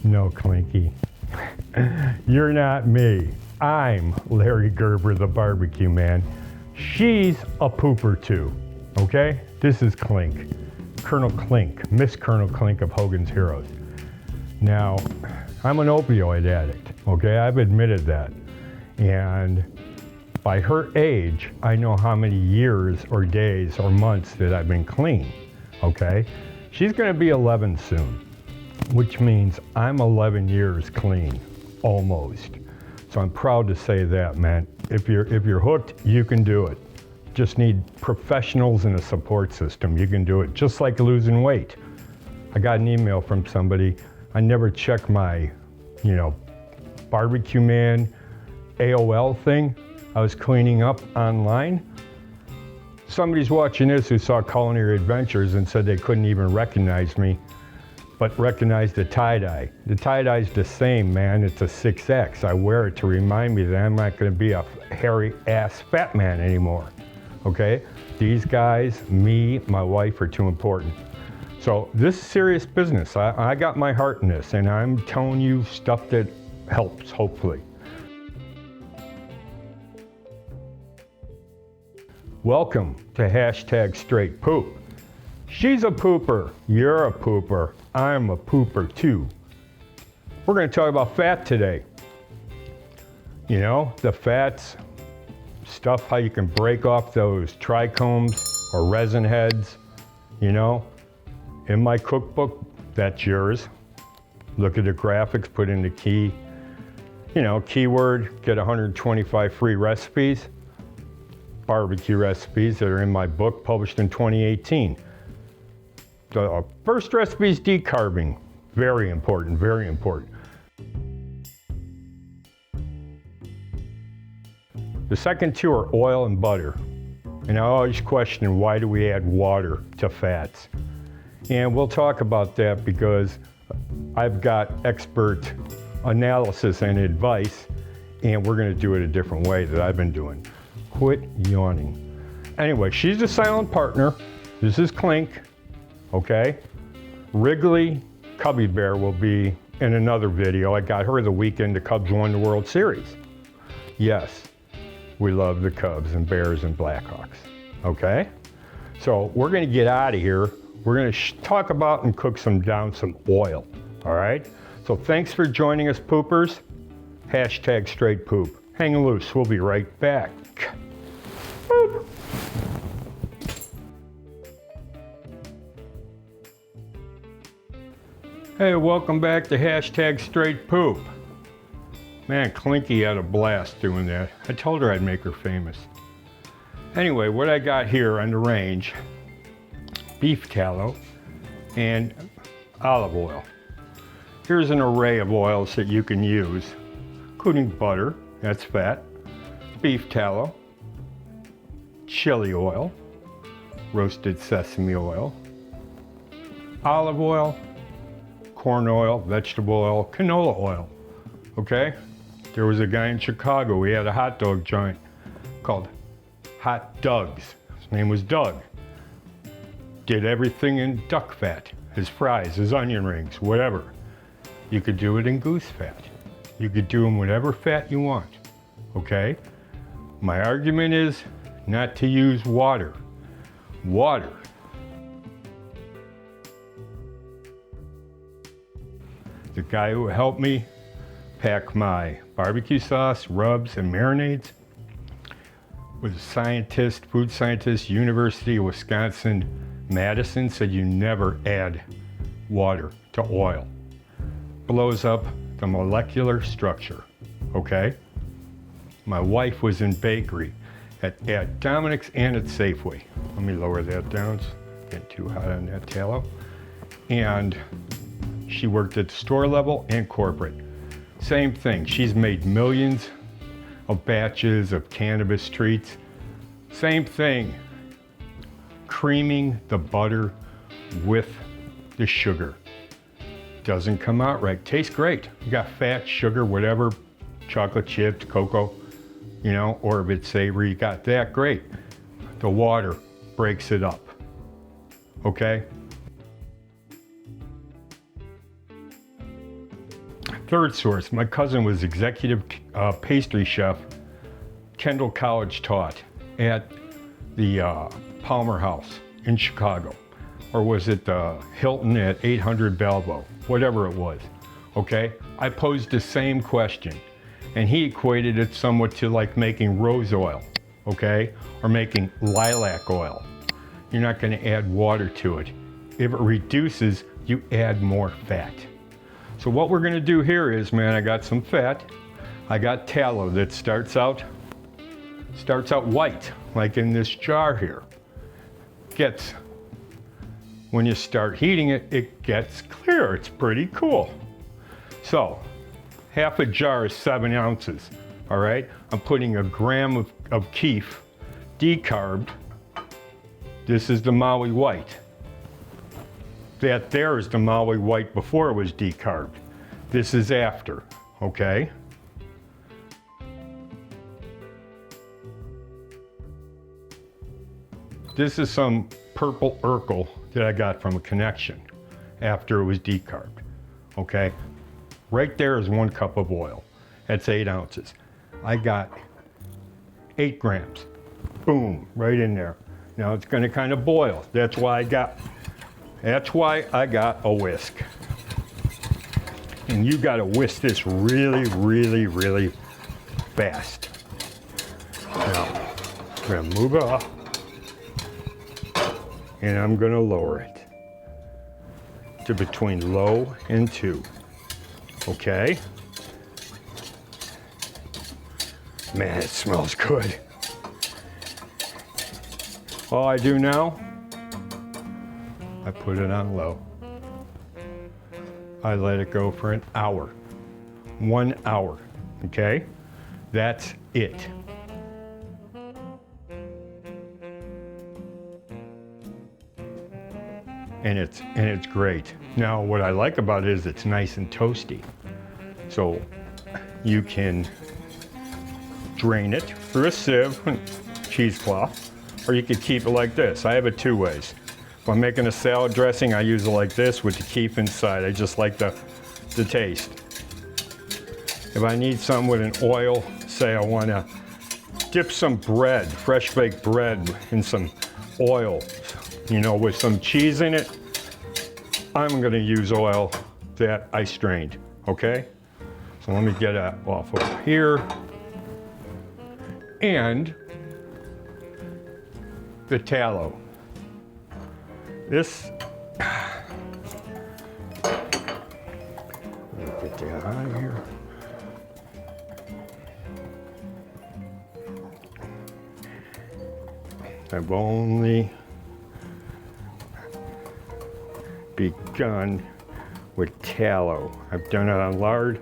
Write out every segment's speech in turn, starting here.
No, Clinky. You're not me. I'm Larry Gerber, the barbecue man. She's a pooper too, okay? This is Clink. Colonel Clink, Miss Colonel Clink of Hogan's Heroes. Now, I'm an opioid addict, okay? I've admitted that. And by her age, I know how many years or days or months that I've been clean, okay? She's gonna be 11 soon, which means I'm 11 years clean, almost. So I'm proud to say that, man. If you're hooked, you can do it. Just need professionals and a support system. You can do it, just like losing weight. I got an email from somebody. I never check my, barbecue man AOL thing. I was cleaning up online. Somebody's watching this who saw Culinary Adventures and said they couldn't even recognize me, but recognized the tie-dye. The tie-dye's the same, man. It's a 6X. I wear it to remind me that I'm not gonna be a hairy-ass fat man anymore, okay? These guys, me, my wife are too important. So this is serious business. I got my heart in this, and I'm telling you stuff that helps, hopefully. Welcome to #StraightPoop. She's a pooper, you're a pooper, I'm a pooper too. We're gonna talk about fat today. You know, the fats, stuff how you can break off those trichomes or resin heads, In my cookbook, that's yours. Look at the graphics, put in the keyword, get 125 free recipes, barbecue recipes that are in my book published in 2018. The first recipe is decarbing. Very important, very important. The second two are oil and butter. And I always question, why do we add water to fats? And we'll talk about that because I've got expert analysis and advice, and we're gonna do it a different way that I've been doing. Quit yawning. Anyway, she's a silent partner. This is Clink, okay? Wrigley Cubby Bear will be in another video. I got her the weekend the Cubs won the World Series. Yes, we love the Cubs and Bears and Blackhawks, okay? So we're gonna get out of here. We're gonna talk about and cook down some oil, all right? So thanks for joining us, poopers. #StraightPoop. Hang loose, we'll be right back. Boop. Hey, welcome back to #StraightPoop. Man, Clinky had a blast doing that. I told her I'd make her famous. Anyway, what I got here on the range, beef tallow and olive oil. Here's an array of oils that you can use, including butter, that's fat, beef tallow, chili oil, roasted sesame oil, olive oil, corn oil, vegetable oil, canola oil, okay? There was a guy in Chicago, he had a hot dog joint called Hot Doug's. His name was Doug. Did everything in duck fat, his fries, his onion rings, whatever. You could do it in goose fat. You could do them whatever fat you want, okay? My argument is not to use water. Water. The guy who helped me pack my barbecue sauce, rubs, and marinades was a scientist, food scientist, University of Wisconsin, Madison, said you never add water to oil. Blows up the molecular structure, okay? My wife was in bakery at Dominic's and at Safeway. Let me lower that down, it's getting too hot on that tallow. And she worked at the store level and corporate. Same thing, she's made millions of batches of cannabis treats. Same thing, creaming the butter with the sugar. Doesn't come out right. Tastes great. You got fat, sugar, whatever, chocolate chips, cocoa, or if it's savory, you got that, great. The water breaks it up, okay? third source, my cousin was executive pastry chef, Kendall College taught at the Palmer House in Chicago. Or was it the Hilton at 800 Balboa, whatever it was, okay? I posed the same question, and he equated it somewhat to like making rose oil, okay? Or making lilac oil. You're not gonna add water to it. If it reduces, you add more fat. So what we're gonna do here is, man, I got some fat. I got tallow that starts out white, like in this jar here. When you start heating it, it gets clear. It's pretty cool. So, half a jar is 7 ounces, all right? I'm putting a gram of KIEF, decarbed. This is the Maui white. That there is the Maui white before it was decarbed. This is after, okay? This is some purple Urkel that I got from a connection after it was decarbed, okay? Right there is 1 cup of oil. That's 8 ounces. I got 8 grams. Boom, right in there. Now it's gonna kind of boil. That's why I got a whisk. And you gotta whisk this really, really, really fast. Now, I'm gonna move it up. And I'm gonna lower it to between low and 2, okay? Man, it smells good. All I do now, I put it on low. I let it go for an hour, 1 hour, okay? That's it. And it's great. Now, what I like about it is it's nice and toasty. So you can drain it through a sieve, cheesecloth, or you could keep it like this. I have it 2 ways. If I'm making a salad dressing, I use it like this with the KIEF inside. I just like the taste. If I need some with an oil, say I want to dip some bread, fresh baked bread in some oil, you know, with some cheese in it, I'm gonna use oil that I strained, okay? So let me get it off over here. And the tallow. This, let me get that out of here. I've only begun with tallow. I've done it on lard.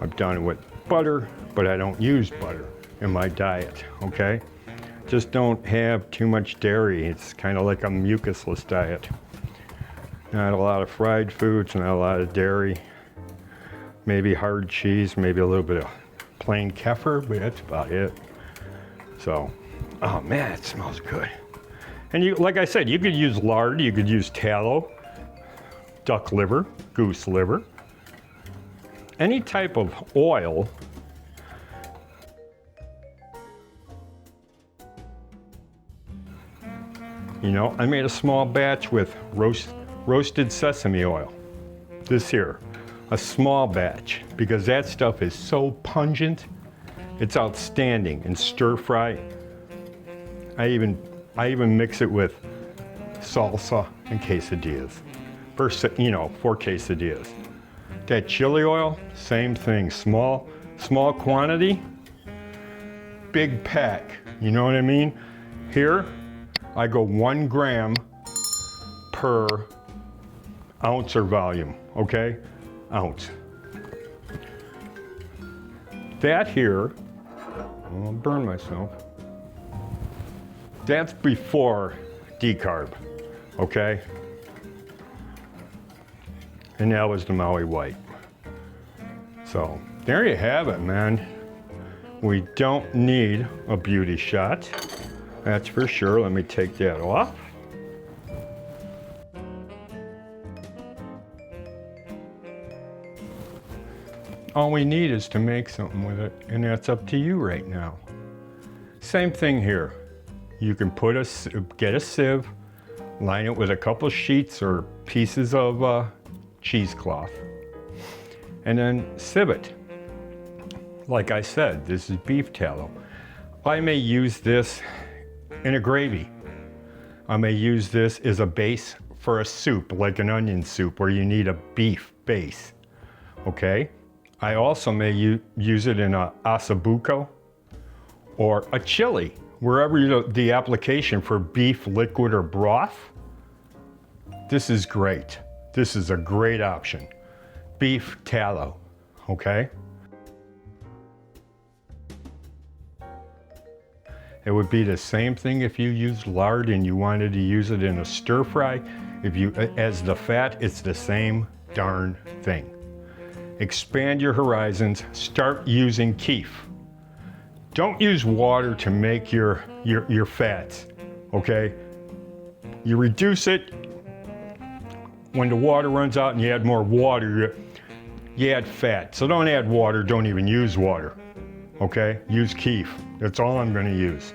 I've done it with butter, but I don't use butter in my diet, okay? Just don't have too much dairy. It's kind of like a mucusless diet. Not a lot of fried foods, not a lot of dairy. Maybe hard cheese, maybe a little bit of plain kefir, but that's about it. So, oh man, it smells good. And you, like I said, you could use lard, you could use tallow, duck liver, goose liver, any type of oil. You know, I made a small batch with roasted sesame oil. This here, a small batch, because that stuff is so pungent. It's outstanding. And stir fry. I even mix it with salsa and quesadillas. For quesadillas. That chili oil, same thing. Small quantity, big pack. You know what I mean? Here, I go 1 gram per ounce or volume, okay? Ounce. That here, I'll burn myself. That's before decarb, okay? And that was the Maui white. So there you have it, man. We don't need a beauty shot. That's for sure. Let me take that off. all we need is to make something with it, and that's up to you right now. Same thing here. You can get a sieve, line it with a couple sheets or pieces of cheesecloth, and then sieve it. Like I said, this is beef tallow. I may use this in a gravy. I may use this as a base for a soup, like an onion soup, where you need a beef base, okay? I also may use it in a ossobuco or a chili, wherever the application for beef liquid or broth. This is great. This is a great option. Beef tallow, okay? It would be the same thing if you used lard and you wanted to use it in a stir fry. As the fat, it's the same darn thing. Expand your horizons, start using KIEF. Don't use water to make your fats, okay? You reduce it when the water runs out and you add more water, you add fat. So don't add water, don't even use water, okay? Use KIEF, that's all I'm gonna use.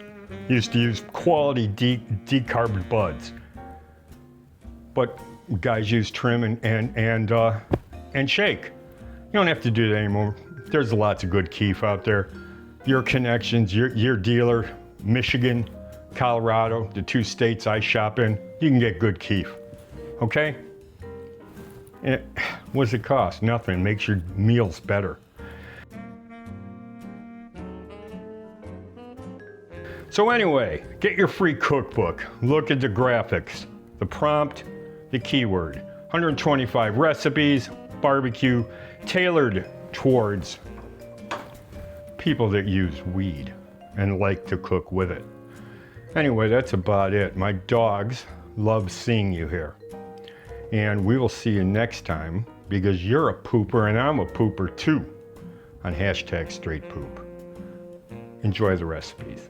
Used to use quality DECARBED buds. But guys use trim and shake. You don't have to do that anymore. There's lots of good KIEF out there. Your connections, your dealer, Michigan, Colorado, the 2 states I shop in, you can get good KIEF, okay? And what's it cost? Nothing, makes your meals better. So anyway, get your free cookbook. Look at the graphics, the prompt, the keyword. 125 recipes, barbecue, tailored towards people that use weed and like to cook with it. Anyway, that's about it. My dogs love seeing you here. And we will see you next time, because you're a pooper and I'm a pooper too, on #StraightPoop. Enjoy the recipes.